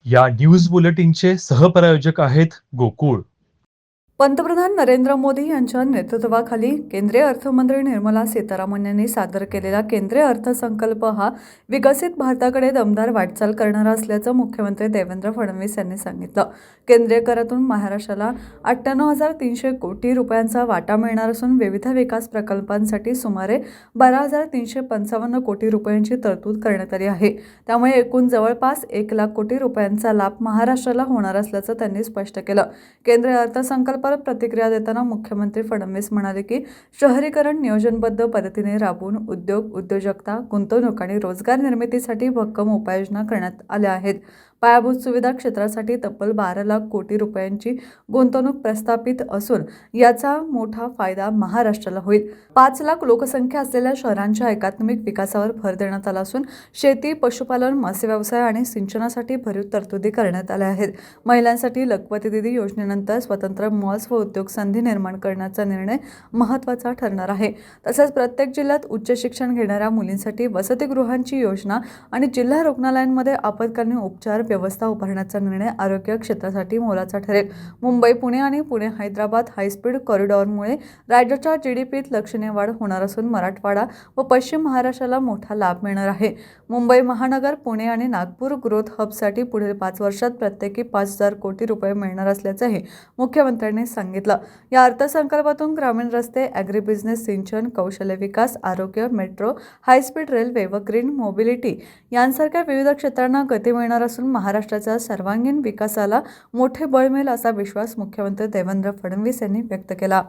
या न्यूज बुलेटिनचे सहप्रायोजक आहेत गोकुळ. पंतप्रधान नरेंद्र मोदी यांच्या नेतृत्वाखाली केंद्रीय अर्थमंत्री निर्मला सीतारामन यांनी सादर केलेला केंद्रीय अर्थसंकल्प हा विकसित भारताकडे दमदार वाटचाल करणारा असल्याचं मुख्यमंत्री देवेंद्र फडणवीस यांनी सांगितलं. केंद्रीय करातून महाराष्ट्राला 98,300 कोटी रुपयांचा वाटा मिळणार असून विविध विकास प्रकल्पांसाठी सुमारे 12,355 कोटी रुपयांची तरतूद करण्यात आली आहे. त्यामुळे एकूण जवळपास 1,00,000 कोटी रुपयांचा लाभ महाराष्ट्राला होणार असल्याचं त्यांनी स्पष्ट केलं. केंद्रीय अर्थसंकल्पावर प्रतिक्रिया देताना मुख्यमंत्री फडणवीस म्हणाले की शहरीकरण नियोजनबद्ध पद्धतीने राबवून उद्योग, उद्योजकता, गुंतवणूक आणि रोजगार निर्मितीसाठी भक्कम उपाययोजना करण्यात आल्या आहेत. पायाभूत सुविधा क्षेत्रासाठी तब्बल 12,00,000 कोटी रुपयांची गुंतवणूक प्रस्थापित असून याचा मोठा फायदा महाराष्ट्राला होईल. 5,00,000 लोकसंख्या असलेल्या शहरांच्या एकात्मिक विकासावर भर देण्यात आला असून शेती, पशुपालन, मत्स्य व्यवसाय आणि सिंचनासाठी भरीव तरतुदी करण्यात आल्या आहेत. महिलांसाठी लखपती दिदी योजनेनंतर स्वतंत्र मॉल्स व उद्योग संधी निर्माण करण्याचा निर्णय महत्त्वाचा ठरणार आहे. तसेच प्रत्येक जिल्ह्यात उच्च शिक्षण घेणाऱ्या मुलींसाठी वसतिगृहांची योजना आणि जिल्हा रुग्णालयांमध्ये आपत्कालीन उपचार व्यवस्था उभारण्याचा निर्णय आरोग्य क्षेत्रासाठी मोलाचा ठरेल. मुंबई, पुणे आणि पुणे-हैदराबाद हायस्पीड कॉरिडॉरमुळे राज्याच्या जीडीपीत लक्षणीय वाढ होणार असून मराठवाडा व पश्चिम महाराष्ट्राला मोठा लाभ मिळणार आहे. मुंबई महानगर, पुणे आणि नागपूर ग्रोथ हबसाठी पुढील 5 वर्षात प्रत्येकी 5,000 कोटी रुपये मिळणार असल्याचंही मुख्यमंत्र्यांनी सांगितलं. या अर्थसंकल्पातून ग्रामीण रस्ते, ॲग्रीबिझनेस, सिंचन, कौशल्य विकास, आरोग्य, मेट्रो, हायस्पीड रेल्वे व ग्रीन मोबिलिटी यांसारख्या विविध क्षेत्रांना गती मिळणार असून महाराष्ट्राच्या सर्वांगीण विकासाला मोठे बळ मिळेल असा विश्वास मुख्यमंत्री देवेंद्र फडणवीस यांनी व्यक्त केला.